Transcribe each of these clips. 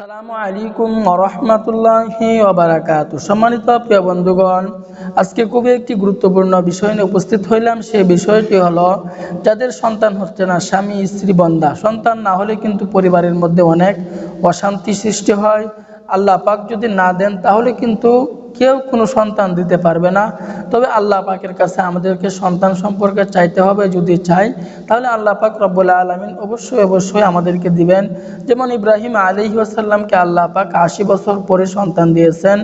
আসসালামু আলাইকুম ওয়া রাহমাতুল্লাহি ওয়া বারাকাতুহু। সম্মানিত প্রিয় বন্ধুগণ, আজকে খুবই একটি গুরুত্বপূর্ণ বিষয় নিয়ে উপস্থিত হইলাম। সেই বিষয়টি হলো, যাদের সন্তান হচ্ছে না, স্বামী স্ত্রী বন্ধা, সন্তান না হলে কিন্তু পরিবারের মধ্যে অনেক অশান্তি সৃষ্টি হয়। আল্লাহ পাক যদি না দেন তাহলে কিন্তু কেউ কোনো সন্তান দিতে পারবে না। তবে আল্লাহ পাকের কাছে আমাদেরকে সন্তান সম্পর্কে চাইতে হবে। যদি চাই তাহলে আল্লাহ পাক রব্বুল আলামিন অবশ্যই আমাদেরকে দিবেন। যেমন ইব্রাহিম আলাইহিস সালামকে আল্লাহ পাক ৮০ বছর পরে সন্তান দিয়েছেন।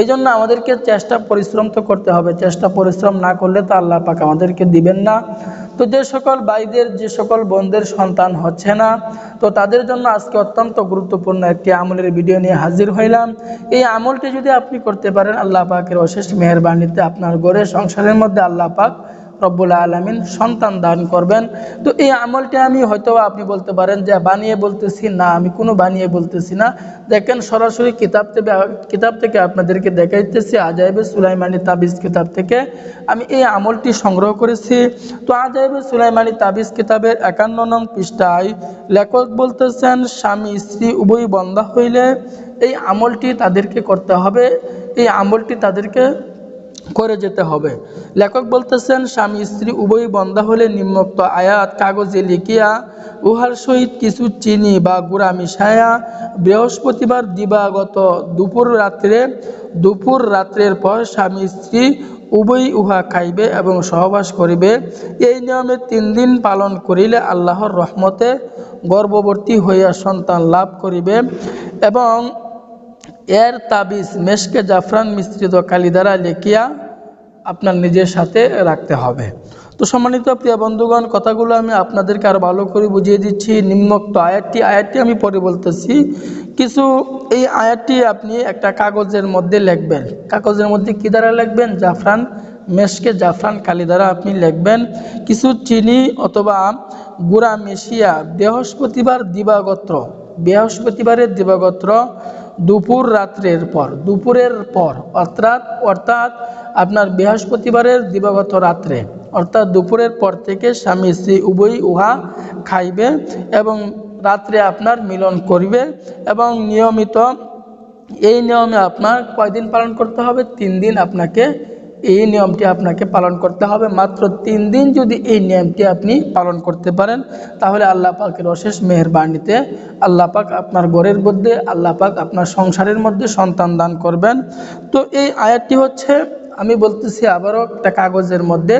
এই জন্য আমাদেরকে চেষ্টা পরিশ্রম তো করতে হবে। চেষ্টা পরিশ্রম না করলে তো আল্লাহ পাক আমাদেরকে দিবেন না। তো যে সকল ভাইদের, যে সকল বোনদের সন্তান হচ্ছে না, তো তাদের জন্য আজকে অত্যন্ত গুরুত্বপূর্ণ একটি আমলের ভিডিও নিয়ে হাজির হইলাম। এই আমলটি যদি আপনি করতে পারেন, আল্লাহ পাকের অশেষ মেহেরবানিতে আপনার ঘরে সংসারের মধ্যে আল্লাহ পাক রব্বুল আলামিন সন্তান দান করবেন। তো এই আমলটি আমি হয়তো আপনি বলতে পারেন যে বানিয়ে বলতেছি, না, আমি কোনো বানিয়ে বলতেছি না। দেখেন, সরাসরি কিতাব থেকে আপনাদেরকে দেখাইতেছি। আজাইবে সুলাইমানি তাবিজ কিতাব থেকে আমি এই আমলটি সংগ্রহ করেছি। তো আজাইবে সুলাইমানি তাবিজ কিতাবের ৫১ নং পৃষ্ঠায় লেখক বলতেছেন, স্বামী স্ত্রী উভয় বন্ধা হইলে এই আমলটি তাদেরকে করতে হবে। এই আমলটি তাদেরকে করে যেতে হবে। লেখক বলতেছেন, স্বামী স্ত্রী উভয় বন্ধা হলে নিম্নোক্ত আয়াত কাগজে লিখিয়া উহার সহিত কিছু চিনি বা গুড়া মিশায়া বৃহস্পতিবার দিবাগত দুপুর রাত্রের পর স্বামী স্ত্রী উভয় উহা খাইবে এবং সহবাস করিবে। এই নিয়মে ৩ দিন পালন করিলে আল্লাহর রহমতে গর্ভবতী হইয়া সন্তান লাভ করিবে এবং এর তাবিজ মেশকে জাফরান মিশ্রিত কালি দ্বারা লিখিয়া আপনার নিজের সাথে রাখতে হবে। তো সম্মানিত প্রিয় বন্ধুগণ, কথাগুলো আমি আপনাদেরকে আরো ভালো করে বুঝিয়ে দিচ্ছি। নিম্নোক্ত আয়াতটি আমি পরে বলতেছি। এই আয়াতটি আপনি একটা কাগজের মধ্যে লিখবেন। কাগজের মধ্যে কি দ্বারা লিখবেন? জাফরান মেশকে জাফরান কালি দ্বারা আপনি লিখবেন। কিছু চিনি অথবা গুড়া মিশিয়া বৃহস্পতিবারের দিবাগত দুপুরের পর অর্থাৎ আপনার বৃহস্পতিবারের দিবাগত রাত্রে, অর্থাৎ দুপুরের পর থেকে স্বামী স্ত্রী উভয়ই উহা খাইবে এবং রাত্রে আপনার মিলন করিবে এবং নিয়মিত এই নিয়মে আপনার কয়দিন পালন করতে হবে? ৩ দিন আপনাকে এই নিয়মটি আপনাকে পালন করতে হবে। মাত্র ৩ দিন যদি এই নিয়মটি আপনি পালন করতে পারেন, তাহলে আল্লাহ পাকের অশেষ মেহেরবানিতে আল্লাহ পাক আপনার ঘরের মধ্যে, আল্লাহ পাক আপনার সংসারের মধ্যে সন্তান দান করবেন। তো এই আয়াতটি হচ্ছে, আমি বলতেছি আবারও, একটা কাগজের মধ্যে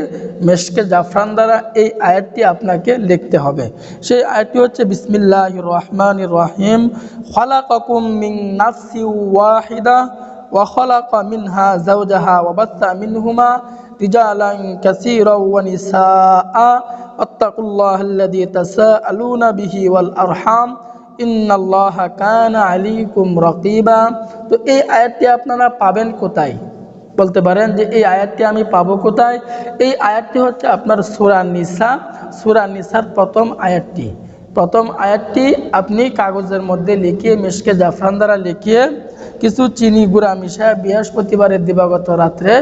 মেশকে জাফরান দ্বারা এই আয়াতটি আপনাকে লিখতে হবে। সেই আয়াতটি হচ্ছে, বিসমিল্লাহির রহমানির রহিম, খালাকাকুম মিন নাফসিন ওয়াহিদা ওয়া খালাকা মিনহা যাওজাহা ওয়া বাসসা মিনহুমা রিজালান কাসীরান ওয়া নিসাআ ওয়াত্তাকুল্লাহাল্লাযী তাসাআলুনা বিহি ওয়াল আরহাম ইন্নাল্লাহা কানা আলাইকুম রাকিবা। তো এই আয়াতটি আপনারা পাবেন কোথায়? বলতে পারেন যে এই আয়াতটি আমি পাবো কোথায়? এই আয়াতটি হচ্ছে আপনার সূরা নিসার প্রথম আয়াতটি আপনি কাগজের মধ্যে লিখিয়ে মেশকে জাফরান দ্বারা লিখিয়ে কিছু চিনি গুঁড়া মিশায় বৃহস্পতিবারের দিবাগত রাত্রে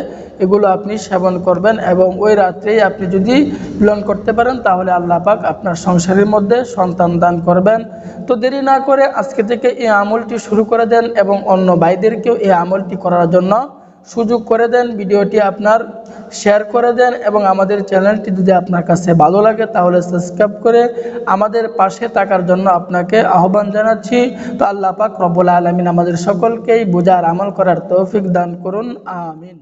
এগুলো আপনি সেবন করবেন এবং ওই রাত্রেই আপনি যদি মিলন করতে পারেন, তাহলে আল্লাহ পাক আপনার সংসারের মধ্যে সন্তান দান করবেন। তো দেরি না করে আজকে থেকে এই আমলটি শুরু করে দেন এবং অন্য ভাইদেরকেও এই আমলটি করার জন্য সুযোগ করে দেন। ভিডিওটি আপনার শেয়ার করে দেন এবং আমাদের চ্যানেলটি যদি আপনার কাছে ভালো লাগে তাহলে সাবস্ক্রাইব করে আমাদের পাশে থাকার জন্য আপনাকে আহ্বান জানাচ্ছি। তো আল্লাহ পাক রব্বুল আলামিন আমাদের সকলকেই বোঝার আমল করার তৌফিক দান করুন। আমিন।